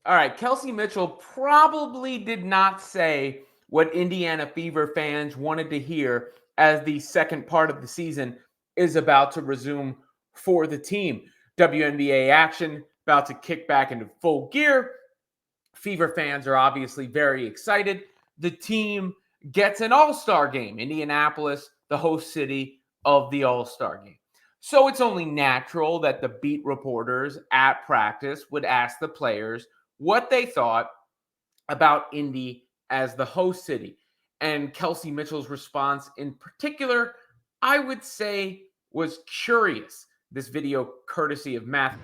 All right, Kelsey Mitchell probably did not say what Indiana Fever fans wanted to hear as the second part of the season is about to resume for the team. WNBA action about to kick back into full gear. Fever fans are obviously very excited. The team gets an all-star game. Indianapolis, the host city of the all-star game. So it's only natural that the beat reporters at practice would ask the players what they thought about Indy as the host city. And Kelsey Mitchell's response in particular, I would say, was curious. This video courtesy of Matthew,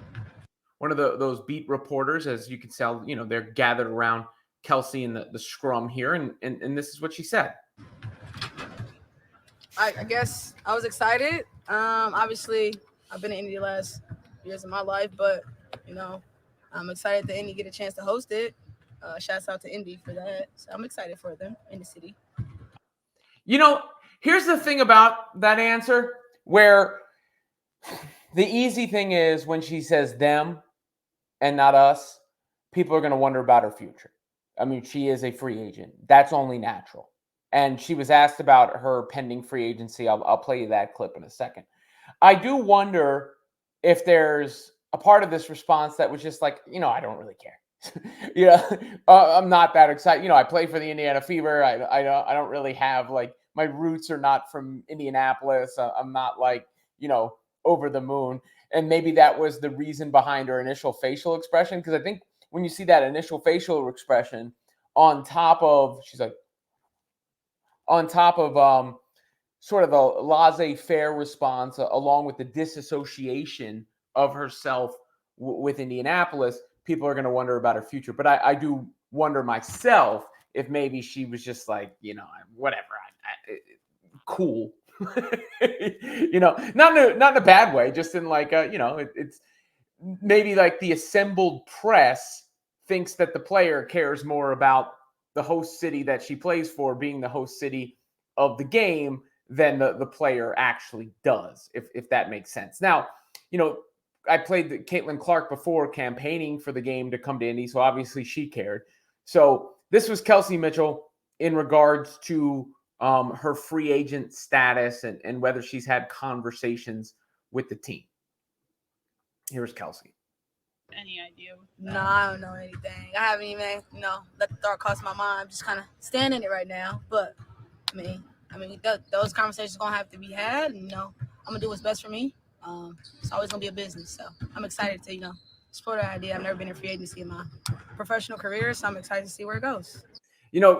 one of those beat reporters. As you can tell, they're gathered around Kelsey in the scrum here, and this is what she said. I guess I was excited. Obviously, I've been in Indy the last years of my life, but I'm excited that Indy get a chance to host it. Shouts out to Indy for that. So I'm excited for them in the city. Here's the thing about that answer, where the easy thing is when she says them and not us, people are going to wonder about her future. I mean, she is a free agent. That's only natural. And she was asked about her pending free agency. I'll play you that clip in a second. I do wonder if there's a part of this response that was just like, I don't really care. I'm not that excited. I play for the Indiana Fever. I don't really have, like, my roots are not from Indianapolis. I'm not like, over the moon. And maybe that was the reason behind her initial facial expression. Because I think when you see that initial facial expression on top of, she's like, on top of sort of a laissez-faire response, along with the disassociation of herself with Indianapolis, people are going to wonder about her future. But I do wonder myself if maybe she was just like, whatever, cool. Not in a bad way, just in like, it's maybe like the assembled press thinks that the player cares more about the host city that she plays for being the host city of the game than the player actually does, if that makes sense. Now, I played Caitlin Clark before campaigning for the game to come to Indy, so obviously she cared. So this was Kelsey Mitchell in regards to her free agent status and whether she's had conversations with the team. Here's Kelsey. Any idea? No, I don't know anything. I haven't even, let the thought cross my mind. I'm just kind of standing it right now. But, those conversations are going to have to be had. And, I'm going to do what's best for me. It's always going to be a business. So I'm excited to, explore that idea. I've never been in free agency in my professional career, so I'm excited to see where it goes.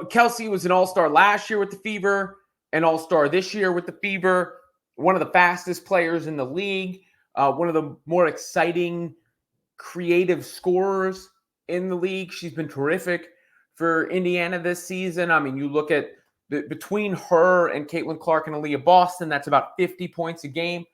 Kelsey was an all-star last year with the Fever, an all-star this year with the Fever, one of the fastest players in the league, one of the more exciting creative scorers in the league. She's been terrific for Indiana this season. I mean, you look at between her and Caitlin Clark and Aaliyah Boston, that's about 50 points a game.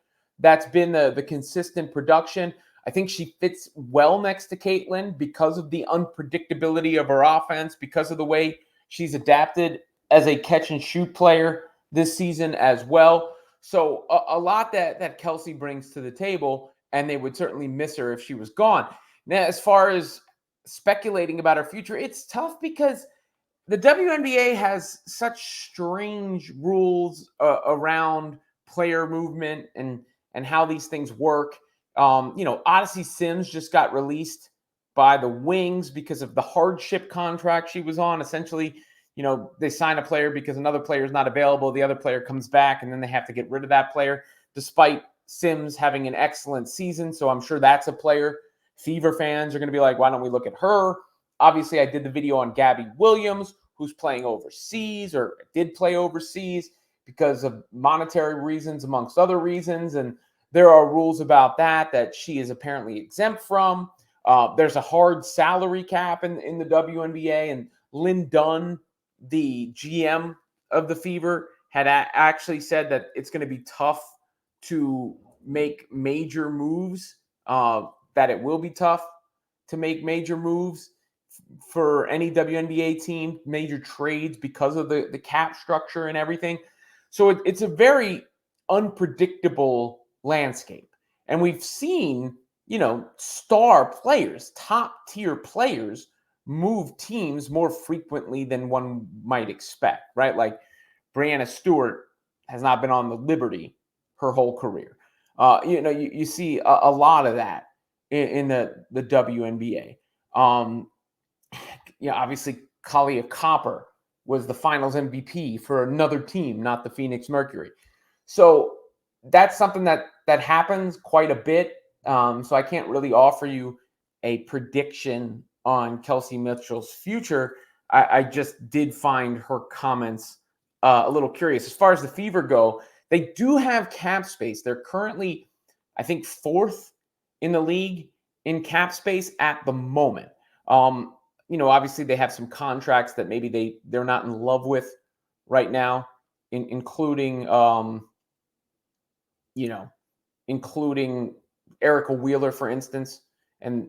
That's been the consistent production. I think she fits well next to Caitlin because of the unpredictability of her offense, because of the way she's adapted as a catch-and-shoot player this season as well. So a lot that Kelsey brings to the table, and they would certainly miss her if she was gone. Now, as far as speculating about her future, it's tough because the WNBA has such strange rules around player movement and how these things work. Odyssey Sims just got released by the Wings because of the hardship contract she was on. Essentially, they sign a player because another player is not available. The other player comes back, and then they have to get rid of that player, despite Sims having an excellent season. So I'm sure that's a player Fever fans are going to be like, why don't we look at her? Obviously, I did the video on Gabby Williams, who's playing overseas or did play overseas because of monetary reasons, amongst other reasons. And there are rules about that she is apparently exempt from. There's a hard salary cap in the WNBA. And Lynn Dunn, the GM of the Fever, had actually said that it's going to be tough to make major moves, that it will be tough to make major moves for any WNBA team, major trades because of the cap structure and everything. So it's a very unpredictable landscape. And we've seen, star players, top tier players move teams more frequently than one might expect, right? Like Brianna Stewart has not been on the Liberty her whole career. You see a lot of that in the WNBA. Obviously, Kalia Copper was the Finals MVP for another team, not the Phoenix Mercury. So that's something that happens quite a bit. So I can't really offer you a prediction on Kelsey Mitchell's future. I just did find her comments a little curious. As far as the Fever go, they do have cap space. They're currently, I think, 4th in the league in cap space at the moment. Obviously they have some contracts that maybe they're not in love with right now, including Erica Wheeler, for instance, and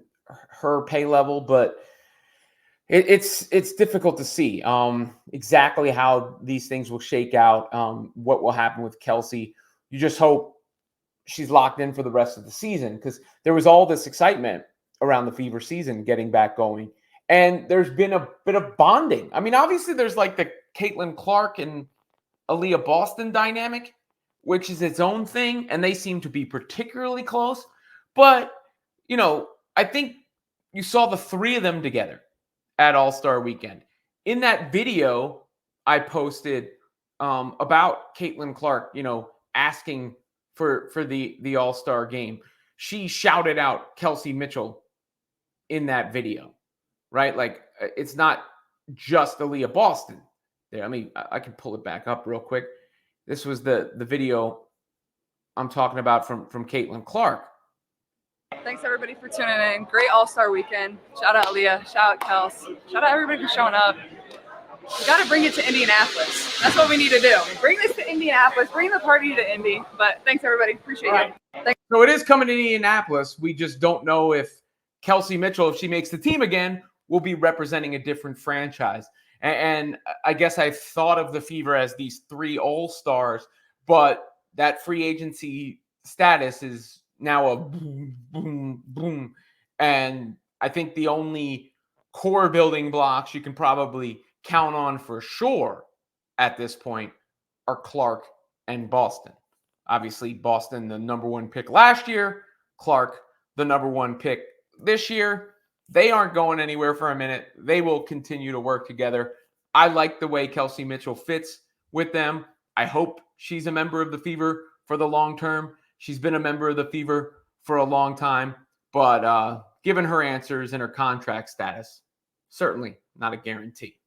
her pay level, but it's difficult to see exactly how these things will shake out, what will happen with Kelsey. You just hope she's locked in for the rest of the season, because there was all this excitement around the Fever season getting back going. And there's been a bit of bonding. I mean, obviously there's like the Caitlin Clark and Aaliyah Boston dynamic, which is its own thing, and they seem to be particularly close. But, I think you saw the 3 of them together at All-Star Weekend. In that video I posted about Caitlin Clark, asking for the All-Star game, she shouted out Kelsey Mitchell in that video, right? Like, it's not just Aaliyah Boston there. I mean, I can pull it back up real quick. This was the video I'm talking about from Caitlin Clark. Thanks everybody for tuning in. Great All-Star Weekend. Shout out Aaliyah. Shout out Kels. Shout out everybody for showing up. We got to bring it to Indianapolis. That's what we need to do. Bring this to Indianapolis. Bring the party to Indy. But thanks everybody. Appreciate it. Thanks. So it is coming to Indianapolis. We just don't know if Kelsey Mitchell, if she makes the team again, will be representing a different franchise. And I guess I thought of the Fever as these 3 All-Stars, but that free agency status is now a boom, boom, boom. And I think the only core building blocks you can probably count on for sure at this point are Clark and Boston. Obviously, Boston, the number 1 pick last year, Clark, the number 1 pick this year. They aren't going anywhere for a minute. They will continue to work together. I like the way Kelsey Mitchell fits with them. I hope she's a member of the Fever for the long term. She's been a member of the Fever for a long time, but given her answers and her contract status, certainly not a guarantee.